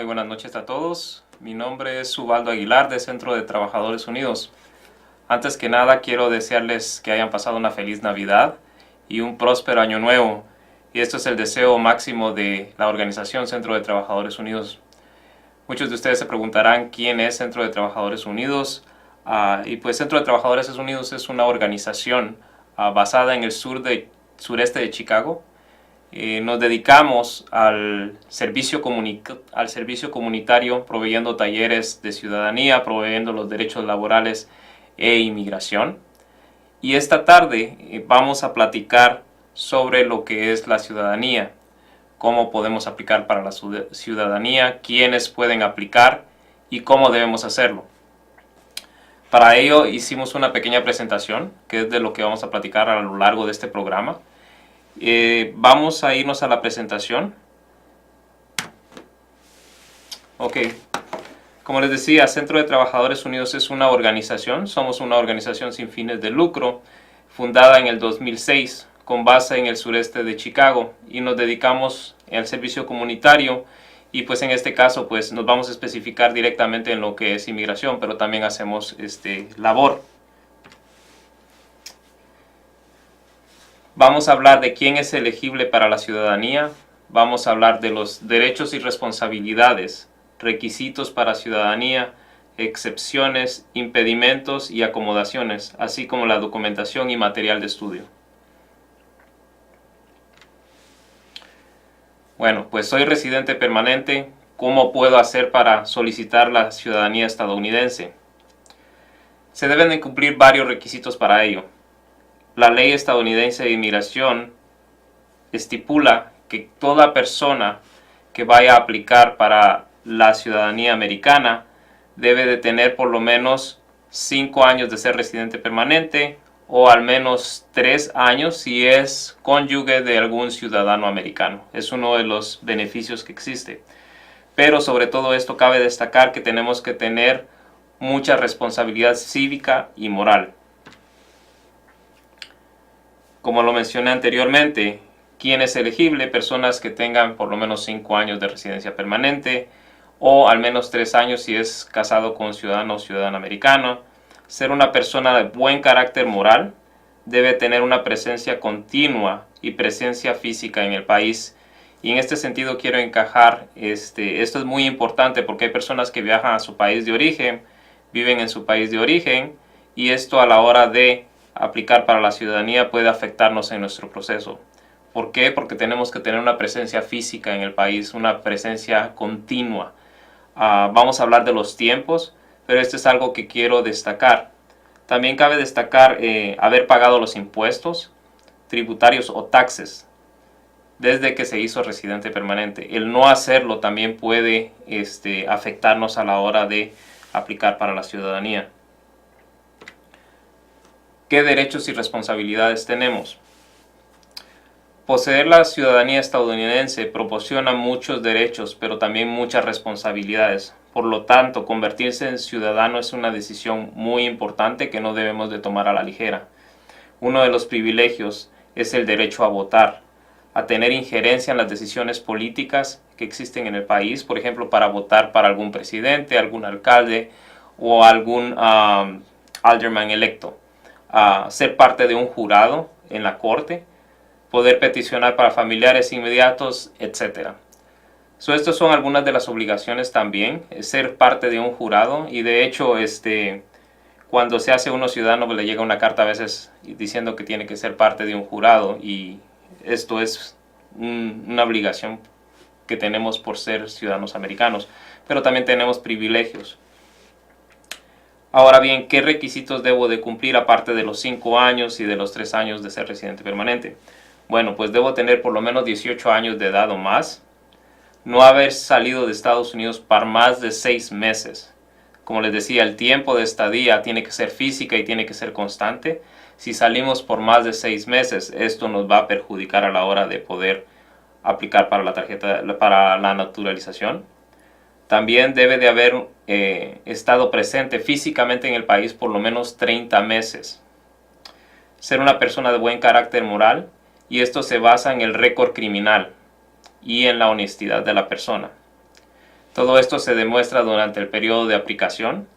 Muy buenas noches a todos. Mi nombre es Ubaldo Aguilar de Centro de Trabajadores Unidos. Antes que nada quiero desearles que hayan pasado una feliz Navidad y un próspero año nuevo. Y esto es el deseo máximo de la organización Centro de Trabajadores Unidos. Muchos de ustedes se preguntarán quién es Centro de Trabajadores Unidos. Y pues Centro de Trabajadores Unidos es una organización basada en el sureste de Chicago. Nos dedicamos al servicio comunitario, proveyendo talleres de ciudadanía, proveyendo los derechos laborales e inmigración. Y esta tarde vamos a platicar sobre lo que es la ciudadanía, cómo podemos aplicar para la ciudadanía, quiénes pueden aplicar y cómo debemos hacerlo. Para ello hicimos una pequeña presentación, que es de lo que vamos a platicar a lo largo de este programa. Vamos a irnos a la presentación. Ok, como les decía, Centro de Trabajadores Unidos es una organización. Somos una organización sin fines de lucro, fundada en el 2006, con base en el sureste de Chicago, y nos dedicamos al servicio comunitario. Y pues en este caso pues nos vamos a especificar directamente en lo que es inmigración, pero también hacemos labor. Vamos a hablar de quién es elegible para la ciudadanía, vamos a hablar de los derechos y responsabilidades, requisitos para ciudadanía, excepciones, impedimentos y acomodaciones, así como la documentación y material de estudio. Bueno, pues soy residente permanente. ¿Cómo puedo hacer para solicitar la ciudadanía estadounidense? Se deben de cumplir varios requisitos para ello. La ley estadounidense de inmigración estipula que toda persona que vaya a aplicar para la ciudadanía americana debe de tener por lo menos 5 años de ser residente permanente o al menos 3 años si es cónyuge de algún ciudadano americano. Es uno de los beneficios que existe. Pero sobre todo esto cabe destacar que tenemos que tener mucha responsabilidad cívica y moral. Como lo mencioné anteriormente, ¿quién es elegible? Personas que tengan por lo menos 5 años de residencia permanente o al menos 3 años si es casado con ciudadano o ciudadana americano. Ser una persona de buen carácter moral, debe tener una presencia continua y presencia física en el país. Y en este sentido quiero encajar, esto es muy importante porque hay personas que viajan a su país de origen, viven en su país de origen, y esto a la hora de aplicar para la ciudadanía puede afectarnos en nuestro proceso. ¿Por qué? Porque tenemos que tener una presencia física en el país, una presencia continua. Vamos a hablar de los tiempos, pero esto es algo que quiero destacar. También cabe destacar haber pagado los impuestos tributarios o taxes desde que se hizo residente permanente. El no hacerlo también puede afectarnos a la hora de aplicar para la ciudadanía. ¿Qué derechos y responsabilidades tenemos? Poseer la ciudadanía estadounidense proporciona muchos derechos, pero también muchas responsabilidades. Por lo tanto, convertirse en ciudadano es una decisión muy importante que no debemos de tomar a la ligera. Uno de los privilegios es el derecho a votar, a tener injerencia en las decisiones políticas que existen en el país, por ejemplo, para votar para algún presidente, algún alcalde o algún alderman electo. Ser parte de un jurado en la corte, poder peticionar para familiares inmediatos, etc. Estas son algunas de las obligaciones también, ser parte de un jurado, y de hecho cuando se hace uno ciudadano pues le llega una carta a veces diciendo que tiene que ser parte de un jurado, y esto es una obligación que tenemos por ser ciudadanos americanos, pero también tenemos privilegios. Ahora bien, ¿qué requisitos debo de cumplir aparte de los 5 años y de los 3 años de ser residente permanente? Bueno, pues debo tener por lo menos 18 años de edad o más, no haber salido de Estados Unidos por más de 6 meses. Como les decía, el tiempo de estadía tiene que ser física y tiene que ser constante. Si salimos por más de 6 meses, esto nos va a perjudicar a la hora de poder aplicar para la tarjeta, para la naturalización. También debe de haber estado presente físicamente en el país por lo menos 30 meses. Ser una persona de buen carácter moral, y esto se basa en el récord criminal y en la honestidad de la persona. Todo esto se demuestra durante el periodo de aplicación.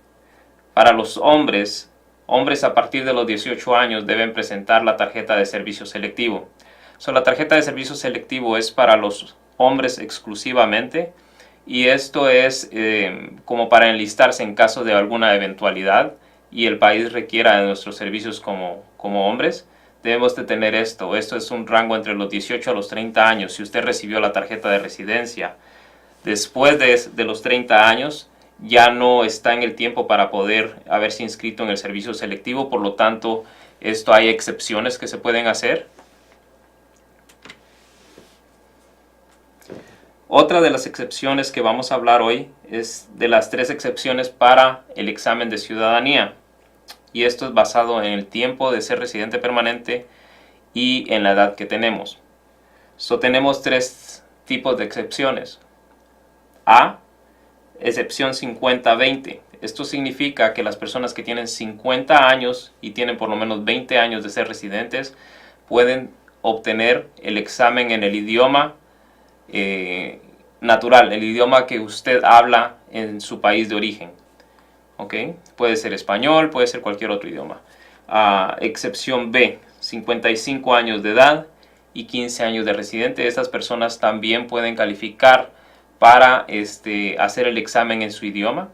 Para los hombres a partir de los 18 años deben presentar la tarjeta de servicio selectivo. La tarjeta de servicio selectivo es para los hombres exclusivamente, y esto es como para enlistarse en caso de alguna eventualidad y el país requiera de nuestros servicios como hombres. Debemos de tener esto. Esto es un rango entre los 18 a los 30 años. Si usted recibió la tarjeta de residencia después de los 30 años, ya no está en el tiempo para poder haberse inscrito en el servicio selectivo. Por lo tanto, hay excepciones que se pueden hacer. Otra de las excepciones que vamos a hablar hoy es de las 3 excepciones para el examen de ciudadanía. Y esto es basado en el tiempo de ser residente permanente y en la edad que tenemos. Tenemos 3 tipos de excepciones. A, excepción 50-20. Esto significa que las personas que tienen 50 años y tienen por lo menos 20 años de ser residentes pueden obtener el examen en el idioma natural, el idioma que usted habla en su país de origen. ¿Okay? Puede ser español, puede ser cualquier otro idioma. Excepción B, 55 años de edad y 15 años de residente. Estas personas también pueden calificar para hacer el examen en su idioma.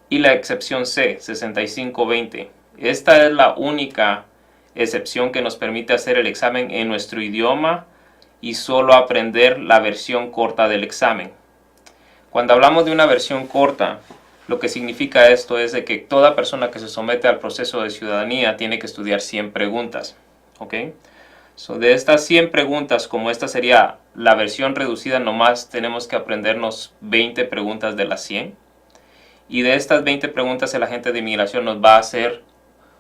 Y la excepción C, 65-20. Esta es la única excepción que nos permite hacer el examen en nuestro idioma y solo aprender la versión corta del examen. Cuando hablamos de una versión corta, lo que significa esto es de que toda persona que se somete al proceso de ciudadanía tiene que estudiar 100 preguntas. ¿Okay? De estas 100 preguntas, como esta sería la versión reducida, nomás tenemos que aprendernos 20 preguntas de las 100. Y de estas 20 preguntas el agente de inmigración nos va a hacer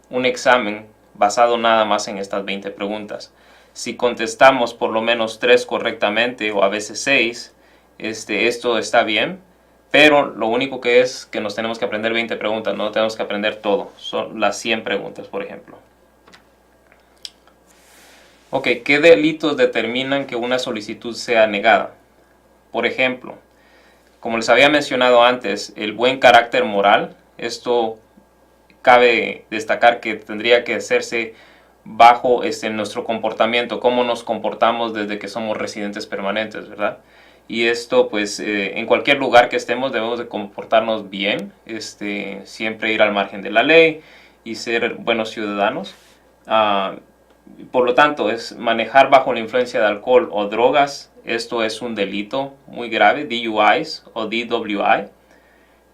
un examen basado nada más en estas 20 preguntas. Si contestamos por lo menos 3 correctamente o a veces 6, esto está bien. Pero lo único que es que nos tenemos que aprender 20 preguntas, no tenemos que aprender todo. Son las 100 preguntas, por ejemplo. Ok, ¿qué delitos determinan que una solicitud sea negada? Por ejemplo, como les había mencionado antes, el buen carácter moral. Esto cabe destacar que tendría que hacerse bajo nuestro comportamiento, cómo nos comportamos desde que somos residentes permanentes, ¿verdad? Y esto, pues, en cualquier lugar que estemos debemos de comportarnos bien, siempre ir al margen de la ley y ser buenos ciudadanos. Por lo tanto, es manejar bajo la influencia de alcohol o drogas. Esto es un delito muy grave, DUIs o DWI.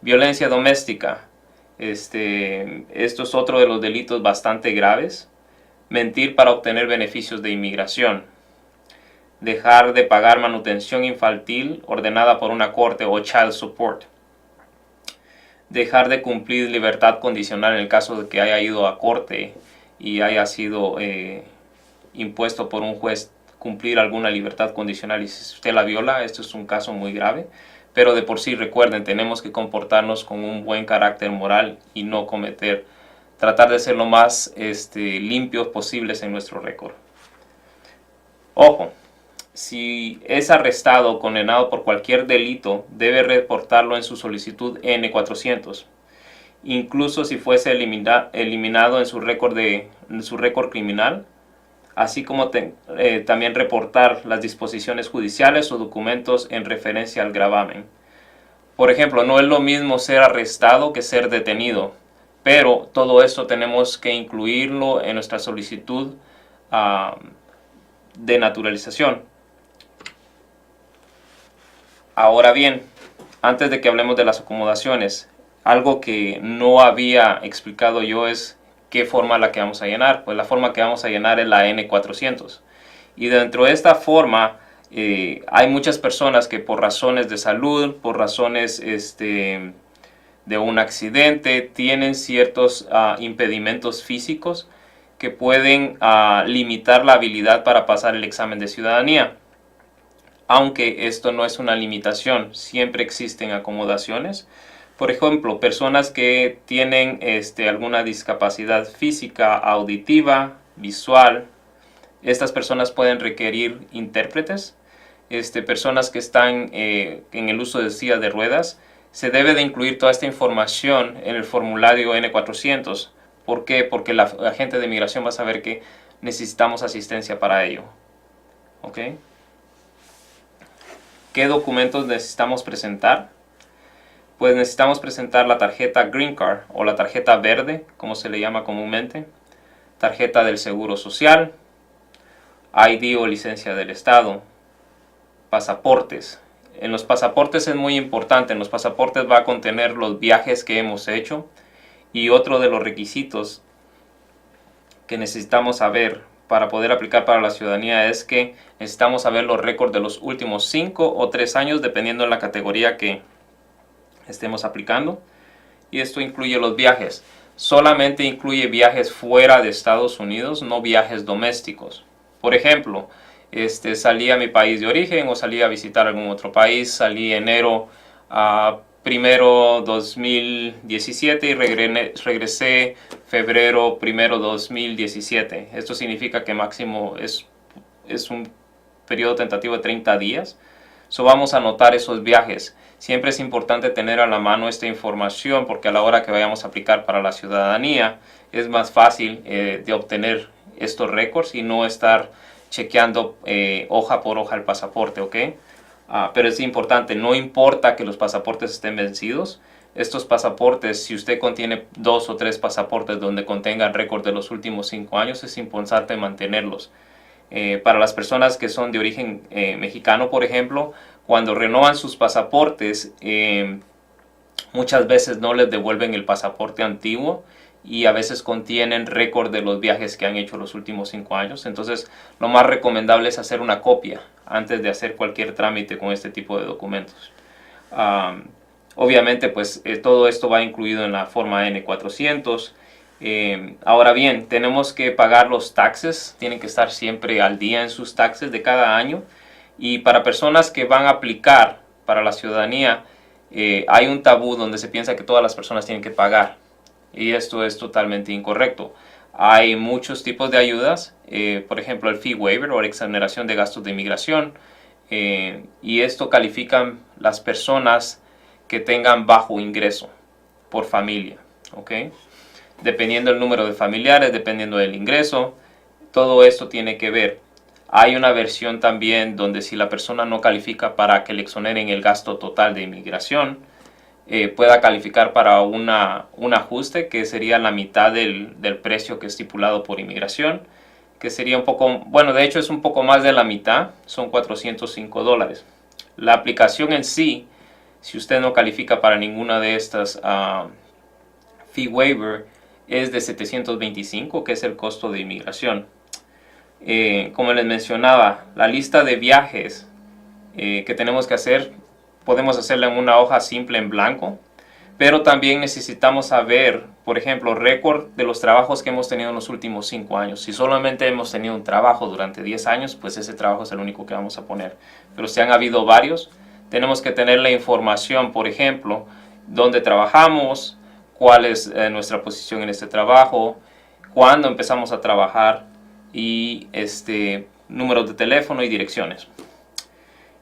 Violencia doméstica. Esto es otro de los delitos bastante graves. Mentir para obtener beneficios de inmigración. Dejar de pagar manutención infantil ordenada por una corte o child support. Dejar de cumplir libertad condicional en el caso de que haya ido a corte y haya sido impuesto por un juez cumplir alguna libertad condicional, y si usted la viola, esto es un caso muy grave. Pero de por sí, recuerden, tenemos que comportarnos con un buen carácter moral y no tratar de ser lo más limpios posibles en nuestro récord. Ojo, si es arrestado o condenado por cualquier delito, debe reportarlo en su solicitud N-400. Incluso si fuese eliminado en su récord criminal, así como también reportar las disposiciones judiciales o documentos en referencia al gravamen. Por ejemplo, no es lo mismo ser arrestado que ser detenido, pero todo esto tenemos que incluirlo en nuestra solicitud de naturalización. Ahora bien, antes de que hablemos de las acomodaciones, algo que no había explicado yo es qué forma la que vamos a llenar. Pues la forma que vamos a llenar es la N-400. Y dentro de esta forma hay muchas personas que por razones de salud, por razones de un accidente, tienen ciertos impedimentos físicos que pueden limitar la habilidad para pasar el examen de ciudadanía. Aunque esto no es una limitación, siempre existen acomodaciones. Por ejemplo, personas que tienen alguna discapacidad física, auditiva, visual, estas personas pueden requerir intérpretes. personas que están en el uso de sillas de ruedas, se debe de incluir toda esta información en el formulario N400. ¿Por qué? Porque la agente de migración va a saber que necesitamos asistencia para ello. ¿Ok? ¿Qué documentos necesitamos presentar? Pues necesitamos presentar la tarjeta Green Card o la tarjeta verde, como se le llama comúnmente, tarjeta del Seguro Social, ID o licencia del Estado, pasaportes. En los pasaportes es muy importante, en los pasaportes va a contener los viajes que hemos hecho, y otro de los requisitos que necesitamos saber para poder aplicar para la ciudadanía es que necesitamos saber los récords de los últimos 5 o 3 años dependiendo de la categoría que estemos aplicando, y esto incluye los viajes. Solamente incluye viajes fuera de Estados Unidos, no viajes domésticos. Por ejemplo, salí a mi país de origen o salí a visitar algún otro país, salí enero primero 2017 y regresé febrero primero 2017. Esto significa que máximo es un periodo tentativo de 30 días. Vamos a anotar esos viajes. Siempre es importante tener a la mano esta información porque a la hora que vayamos a aplicar para la ciudadanía es más fácil de obtener estos récords y no estar chequeando hoja por hoja el pasaporte, ¿ok? Pero es importante, no importa que los pasaportes estén vencidos. Estos pasaportes, si usted contiene 2 o 3 pasaportes donde contengan récord de los últimos 5 años, es importante mantenerlos. Para las personas que son de origen mexicano, por ejemplo, cuando renovan sus pasaportes, muchas veces no les devuelven el pasaporte antiguo y a veces contienen récord de los viajes que han hecho los últimos 5 años. Entonces, lo más recomendable es hacer una copia antes de hacer cualquier trámite con este tipo de documentos. Obviamente, pues todo esto va incluido en la forma N400. Ahora bien, tenemos que pagar los taxes, tienen que estar siempre al día en sus taxes de cada año. Y para personas que van a aplicar para la ciudadanía, hay un tabú donde se piensa que todas las personas tienen que pagar. Y esto es totalmente incorrecto. Hay muchos tipos de ayudas, por ejemplo el fee waiver o la exoneración de gastos de inmigración. Y esto califican las personas que tengan bajo ingreso por familia. ¿Ok? Dependiendo del número de familiares, dependiendo del ingreso, todo esto tiene que ver. Hay una versión también donde si la persona no califica para que le exoneren el gasto total de inmigración, pueda calificar para un ajuste que sería la mitad del precio que es estipulado por inmigración, que sería un poco, bueno, de hecho es un poco más de la mitad, son $405. La aplicación en sí, si usted no califica para ninguna de estas fee waiver, es de $725, que es el costo de inmigración. Como les mencionaba, la lista de viajes que tenemos que hacer, podemos hacerla en una hoja simple en blanco, pero también necesitamos saber, por ejemplo, récord de los trabajos que hemos tenido en los últimos 5 años. Si solamente hemos tenido un trabajo durante 10 años, pues ese trabajo es el único que vamos a poner. Pero si han habido varios, tenemos que tener la información, por ejemplo, dónde trabajamos, cuál es nuestra posición en este trabajo, cuándo empezamos a trabajar y números de teléfono y direcciones.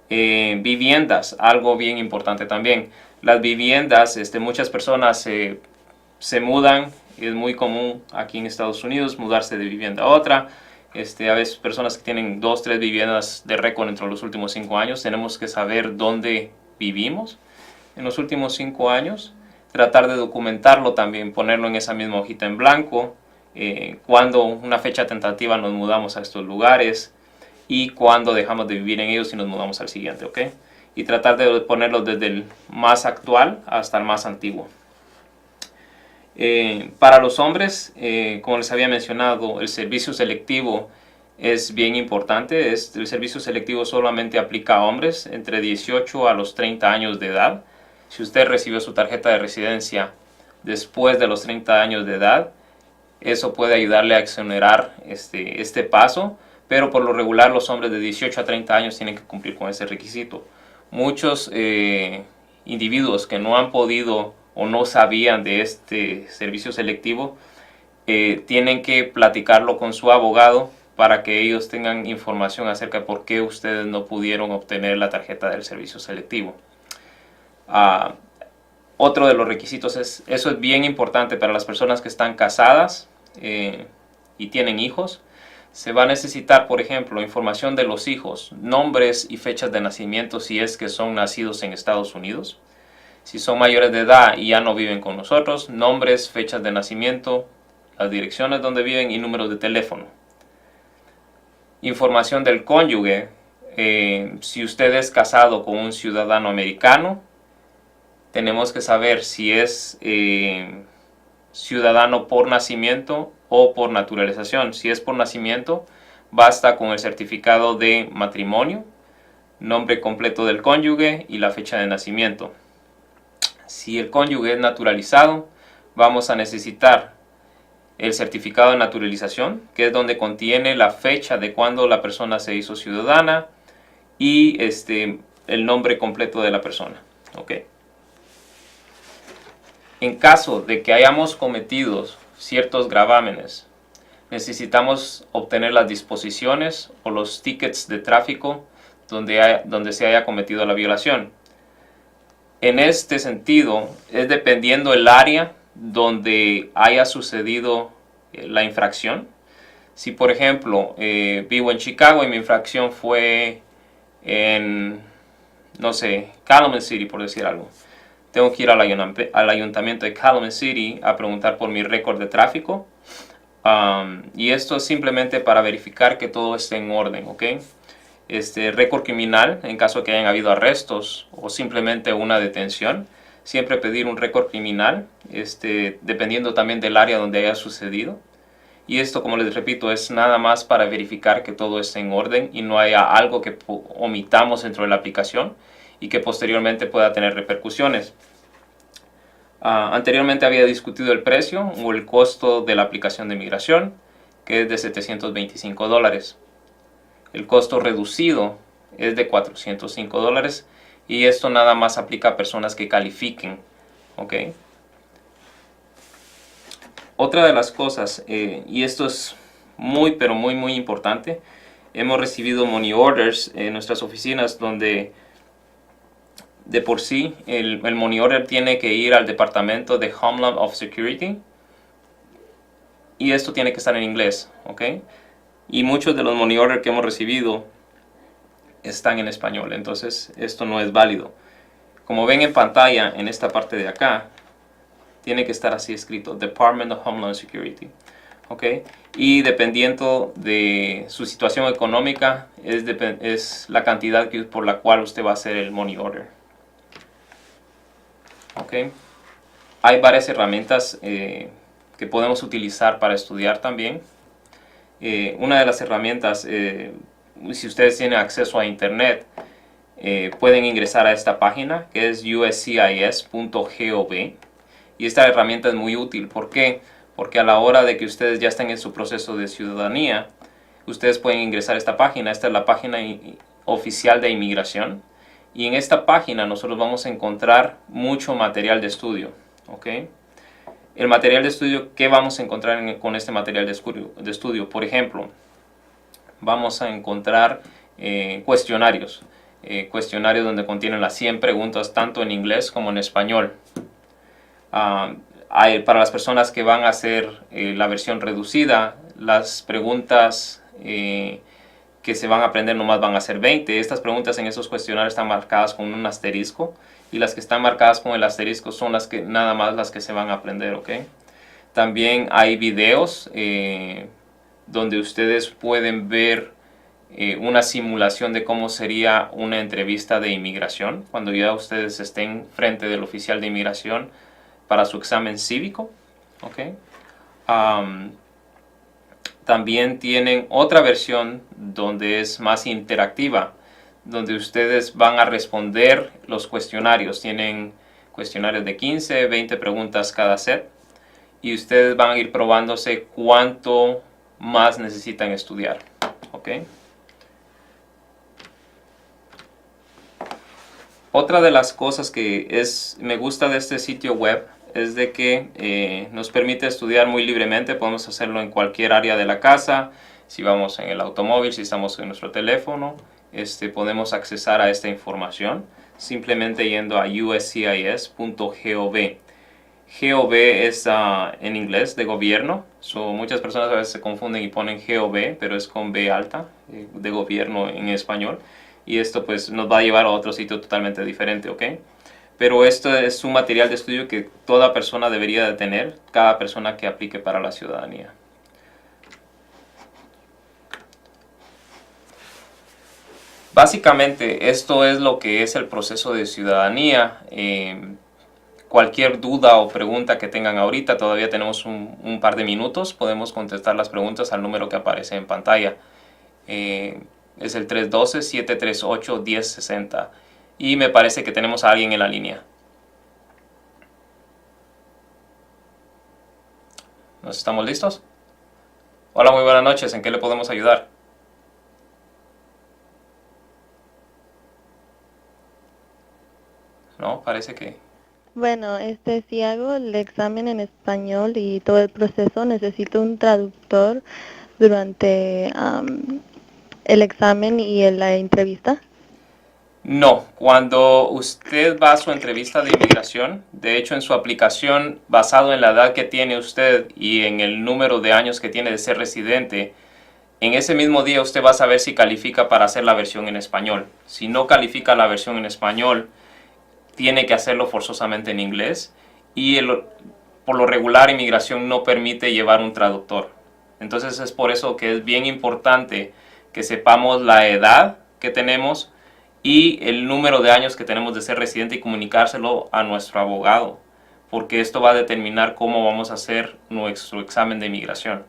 Viviendas, algo bien importante también. Las viviendas, muchas personas se mudan, es muy común aquí en Estados Unidos mudarse de vivienda a otra. A veces personas que tienen 2 o 3 viviendas de récord entre los últimos 5 años, tenemos que saber dónde vivimos en los últimos 5 años, tratar de documentarlo también, ponerlo en esa misma hojita en blanco, cuando una fecha tentativa nos mudamos a estos lugares y cuando dejamos de vivir en ellos y nos mudamos al siguiente, ¿ok? Y tratar de ponerlo desde el más actual hasta el más antiguo. Para los hombres, como les había mencionado, el servicio selectivo es bien importante. El servicio selectivo solamente aplica a hombres entre 18 a los 30 años de edad. Si usted recibió su tarjeta de residencia después de los 30 años de edad, eso puede ayudarle a exonerar este paso, pero por lo regular los hombres de 18 a 30 años tienen que cumplir con ese requisito. Muchos individuos que no han podido o no sabían de este servicio selectivo tienen que platicarlo con su abogado para que ellos tengan información acerca de por qué ustedes no pudieron obtener la tarjeta del servicio selectivo. Otro de los requisitos eso es bien importante para las personas que están casadas y tienen hijos. Se va a necesitar, por ejemplo, información de los hijos, nombres y fechas de nacimiento si es que son nacidos en Estados Unidos. Si son mayores de edad y ya no viven con nosotros, nombres, fechas de nacimiento, las direcciones donde viven y números de teléfono. Información del cónyuge. Si usted es casado con un ciudadano americano, tenemos que saber si es ciudadano por nacimiento o por naturalización. Si es por nacimiento, basta con el certificado de matrimonio, nombre completo del cónyuge y la fecha de nacimiento. Si el cónyuge es naturalizado, vamos a necesitar el certificado de naturalización, que es donde contiene la fecha de cuando la persona se hizo ciudadana y el nombre completo de la persona. ¿Okay? En caso de que hayamos cometido ciertos gravámenes, necesitamos obtener las disposiciones o los tickets de tráfico donde se haya cometido la violación. En este sentido, es dependiendo el área donde haya sucedido la infracción. Si, por ejemplo, vivo en Chicago y mi infracción fue en, no sé, Calumet City, por decir algo, tengo que ir al ayuntamiento de Calumet City a preguntar por mi récord de tráfico. Y esto es simplemente para verificar que todo esté en orden, ¿ok? Récord criminal, en caso de que hayan habido arrestos o simplemente una detención, siempre pedir un récord criminal, dependiendo también del área donde haya sucedido. Y esto, como les repito, es nada más para verificar que todo esté en orden y no haya algo que omitamos dentro de la aplicación y que posteriormente pueda tener repercusiones. Anteriormente había discutido el precio o el costo de la aplicación de migración, que es de $725. El costo reducido es de $405 y esto nada más aplica a personas que califiquen. ¿Okay? Otra de las cosas, y esto es muy pero muy importante, hemos recibido money orders en nuestras oficinas donde de por sí el money order tiene que ir al departamento de Homeland of Security y esto tiene que estar en inglés, ¿ok? Y muchos de los money orders que hemos recibido están en español, entonces esto no es válido. Como ven en pantalla, en esta parte de acá, tiene que estar así escrito, Department of Homeland Security, ¿ok? Y dependiendo de su situación económica, es la cantidad por la cual usted va a hacer el money order. ¿Ok? Hay varias herramientas que podemos utilizar para estudiar también. Una de las herramientas, si ustedes tienen acceso a internet, pueden ingresar a esta página que es uscis.gov y esta herramienta es muy útil. ¿Por qué? Porque a la hora de que ustedes ya estén en su proceso de ciudadanía, ustedes pueden ingresar a esta página. Esta es la página oficial de inmigración y en esta página nosotros vamos a encontrar mucho material de estudio. ¿Okay? El material de estudio, ¿qué vamos a encontrar con este material de estudio? Por ejemplo, vamos a encontrar cuestionarios. Cuestionarios donde contienen las 100 preguntas tanto en inglés como en español. Para las personas que van a hacer la versión reducida, las preguntas que se van a aprender nomás van a ser 20. Estas preguntas en esos cuestionarios están marcadas con un asterisco y las que están marcadas con el asterisco son nada más las que se van a aprender, ¿ok? También hay videos donde ustedes pueden ver una simulación de cómo sería una entrevista de inmigración cuando ya ustedes estén frente del oficial de inmigración para su examen cívico, ¿ok? También tienen otra versión donde es más interactiva, donde ustedes van a responder los cuestionarios. Tienen cuestionarios de 15, 20 preguntas cada set y ustedes van a ir probándose cuánto más necesitan estudiar, ¿ok? Otra de las cosas que me gusta de este sitio web es de que nos permite estudiar muy libremente. Podemos hacerlo en cualquier área de la casa, si vamos en el automóvil, si estamos en nuestro teléfono, podemos accesar a esta información simplemente yendo a uscis.gov. GOV es en inglés de gobierno, muchas personas a veces se confunden y ponen GOV, pero es con B alta, de gobierno en español, y esto pues nos va a llevar a otro sitio totalmente diferente, ¿ok? Pero esto es un material de estudio que toda persona debería de tener, cada persona que aplique para la ciudadanía. Básicamente esto es lo que es el proceso de ciudadanía. Cualquier duda o pregunta que tengan ahorita, todavía tenemos un par de minutos, podemos contestar las preguntas al número que aparece en pantalla. Es el 312-738-1060 y me parece que tenemos a alguien en la línea. ¿Nos estamos listos? Hola, muy buenas noches, ¿en qué le podemos ayudar? No, parece que... Bueno, si hago el examen en español y todo el proceso, necesito un traductor durante el examen y la entrevista. No, cuando usted va a su entrevista de inmigración, de hecho en su aplicación, basado en la edad que tiene usted y en el número de años que tiene de ser residente, en ese mismo día usted va a saber si califica para hacer la versión en español. Si no califica la versión en español, tiene que hacerlo forzosamente en inglés y por lo regular inmigración no permite llevar un traductor. Entonces es por eso que es bien importante que sepamos la edad que tenemos y el número de años que tenemos de ser residente y comunicárselo a nuestro abogado, porque esto va a determinar cómo vamos a hacer nuestro examen de inmigración.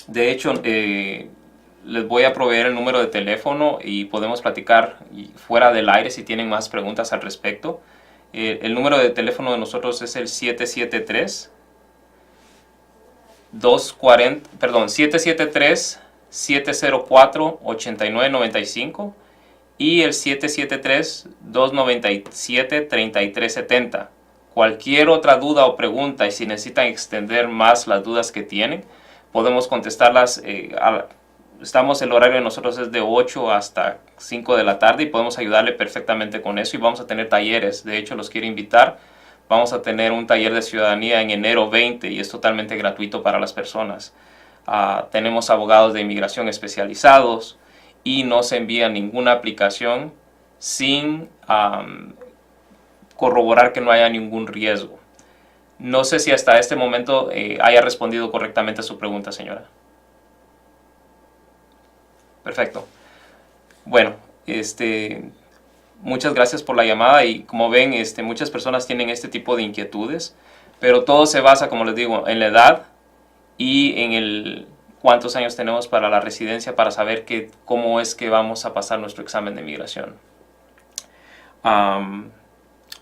De hecho, les voy a proveer el número de teléfono y podemos platicar fuera del aire si tienen más preguntas al respecto. El número de teléfono de nosotros es el 773-704-8995 y el 773-297-3370. Cualquier otra duda o pregunta y si necesitan extender más las dudas que tienen, podemos contestarlas. El horario de nosotros es de 8 hasta 5 de la tarde y podemos ayudarle perfectamente con eso y vamos a tener talleres. De hecho, los quiero invitar. Vamos a tener un taller de ciudadanía en enero 20 y es totalmente gratuito para las personas. Tenemos abogados de inmigración especializados y no se envía ninguna aplicación sin corroborar que no haya ningún riesgo. No sé si hasta este momento haya respondido correctamente a su pregunta, señora. Perfecto. Bueno, muchas gracias por la llamada y como ven, muchas personas tienen este tipo de inquietudes, pero todo se basa, como les digo, en la edad y en cuántos años tenemos para la residencia para saber cómo es que vamos a pasar nuestro examen de inmigración.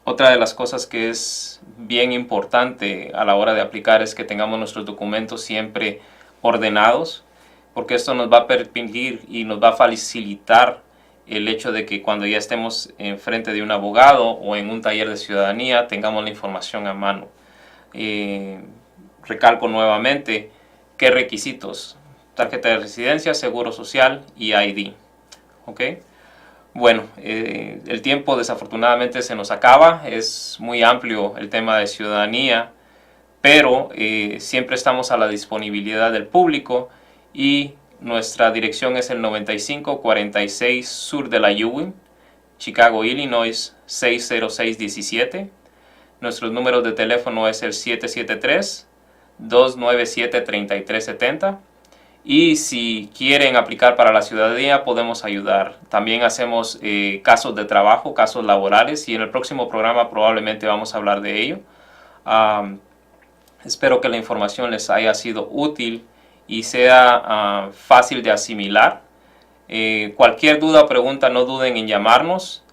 Otra de las cosas que es bien importante a la hora de aplicar es que tengamos nuestros documentos siempre ordenados, porque esto nos va a permitir y nos va a facilitar el hecho de que cuando ya estemos enfrente de un abogado o en un taller de ciudadanía tengamos la información a mano. Recalco nuevamente qué requisitos: tarjeta de residencia, seguro social y ID. ¿Ok? Bueno, el tiempo desafortunadamente se nos acaba, es muy amplio el tema de ciudadanía, pero siempre estamos a la disponibilidad del público y nuestra dirección es el 9546 Sur de la Ewing, Chicago, Illinois 60617. Nuestros números de teléfono es el 773-297-3370. Y si quieren aplicar para la ciudadanía, podemos ayudar. También hacemos casos de trabajo, casos laborales, y en el próximo programa probablemente vamos a hablar de ello. Espero que la información les haya sido útil y sea fácil de asimilar. Cualquier duda o pregunta, no duden en llamarnos.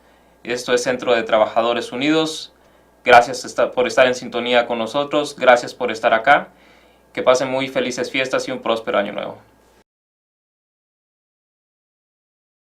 Esto es Centro de Trabajadores Unidos. Gracias por estar en sintonía con nosotros. Gracias por estar acá. Que pasen muy felices fiestas y un próspero año nuevo.